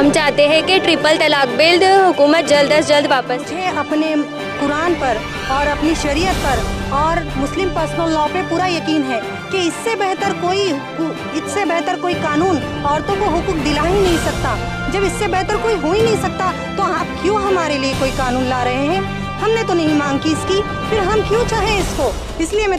ہم چاہتے ہیں کہ ٹرپل طلاق بل حکومت جلد از جلد واپس۔ مجھے اپنے قرآن پر اور اپنی شریعت پر اور مسلم پرسنل لا پہ پورا یقین ہے کہ اس سے بہتر کوئی قانون عورتوں کو حقوق دلا ہی نہیں سکتا۔ جب اس سے بہتر کوئی ہو ہی نہیں سکتا تو آپ کیوں ہمارے لیے کوئی قانون لا رہے ہیں؟ ہم نے تو نہیں مانگ کی اس کی، پھر ہم کیوں چاہیں اس کو؟ اس لیے میں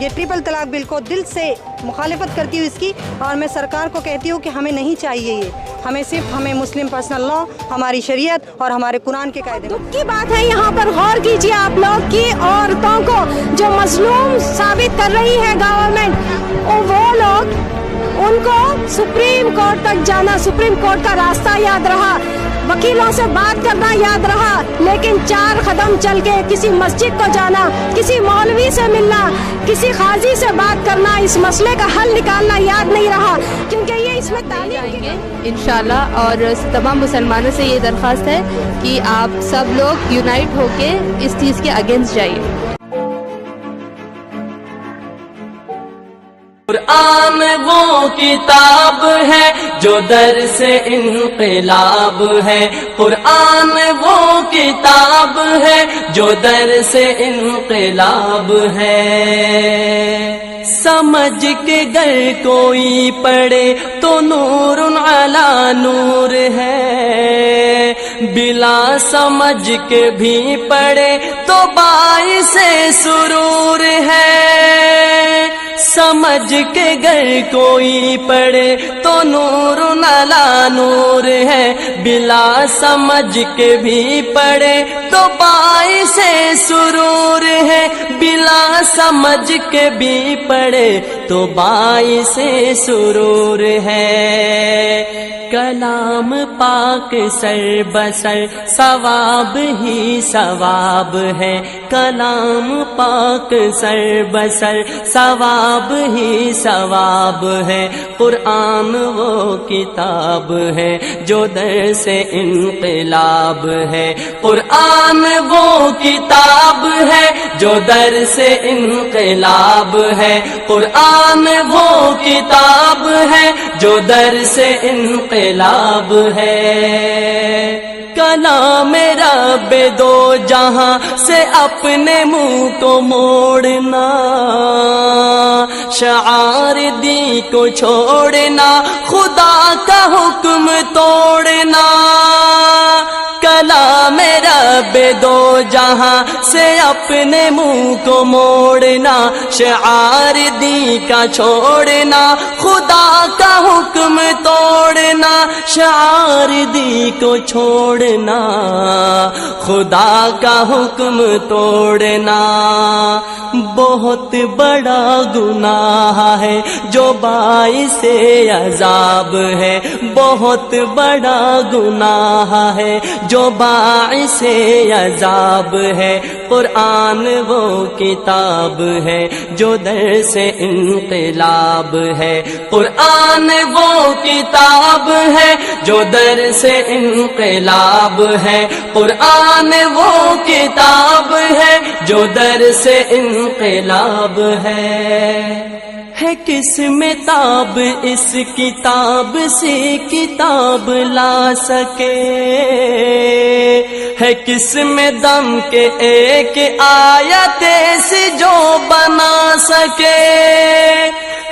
یہ ٹرپل طلاق بل کو دل سے مخالفت کرتی ہوں اس کی، اور میں سرکار کو کہتی ہوں کہ ہمیں نہیں چاہیے یہ، ہمیں مسلم پرسنل لا، ہماری شریعت اور ہمارے قرآن کے قاعدے۔ دکھ کی بات ہے یہاں پر غور کیجیے آپ لوگ کی عورتوں کو جو مظلوم ثابت کر رہی ہے گورنمنٹ، اور وہ لوگ ان کو سپریم کورٹ تک جانا، سپریم کورٹ کا راستہ یاد رہا، وکیلوں سے بات کرنا یاد رہا، لیکن 4 قدم چل کے کسی مسجد کو جانا، کسی مولوی سے ملنا، کسی قاضی سے بات کرنا، اس مسئلے کا حل نکالنا یاد نہیں رہا، کیونکہ یہ اس میں تعلیم گے انشاءاللہ۔ اور تمام مسلمانوں سے یہ درخواست ہے کہ آپ سب لوگ یونائٹ ہو کے اس چیز کے اگینسٹ جائیے۔ قرآن وہ کتاب ہے جو درس انقلاب ہے، قرآن وہ کتاب ہے جو درس انقلاب ہے۔ سمجھ کے گر کوئی پڑھے تو نور علی نور ہے، بلا سمجھ کے بھی پڑھے تو باعث سرور ہے۔ سمجھ کے گر کوئی پڑھے تو نور علی نور ہے، بلا سمجھ کے بھی پڑھے تو باعث سرور ہے، بلا سمجھ کے بھی پڑھے تو باعث سرور ہے۔ کلام پاک سر بسر ثواب ہی ثواب ہے، کلام پاک سر بسر ثواب ہی ثواب ہے۔ قرآن وہ کتاب ہے جو درس انقلاب ہے، قرآن وہ کتاب ہے جو درس انقلاب ہے، قرآن وہ کتاب ہے جو درس انقلاب ہے۔ کلام رب دو جہاں سے اپنے منہ کو موڑنا، شعار دی کو چھوڑنا، خدا کا حکم توڑنا۔ کلام رب دو جہاں سے اپنے منہ کو موڑنا، شعار دی کا چھوڑنا، خدا کا حکم توڑنا، شعار دی کو چھوڑنا، خدا کا حکم توڑنا۔ بہت بڑا گناہ ہے جو باعث عذاب ہے، بہت بڑا گناہ ہے جو باعث عذاب ہے۔ قرآن وہ کتاب ہے جو درس انقلاب ہے، قرآن وہ کتاب ہے جو درس انقلاب ہے، قرآن وہ کتاب ہے جو درس انقلاب ہے۔ کس میں تاب اس کتاب سے کتاب لا سکے، ہے کس میں دم کے ایک آیت سے جو بنا سکے،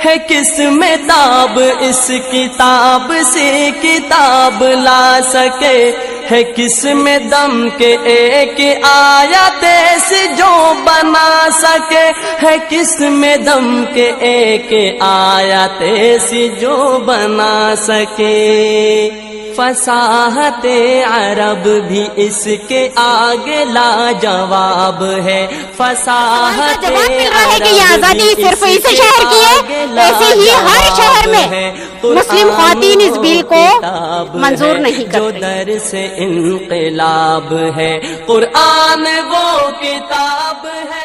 ہے کس میں تاب اس کتاب سے کتاب لا سکے، ہے کس میں دم کے ایک آیت سے جو بنا سکے، ہے کس میں دم کے ایک آیت سے جو بنا سکے۔ فصاحت عرب بھی اس کے آگے لاجواب ہے، فصاحت جواب مل رہا ہے کہ یہ آزادی صرف اس شہر کی ہے، ایسے ہی ہر شہر میں مسلم خواتین اس بل کو منظور نہیں کرتے۔ جو درس انقلاب ہے، قرآن وہ کتاب ہے۔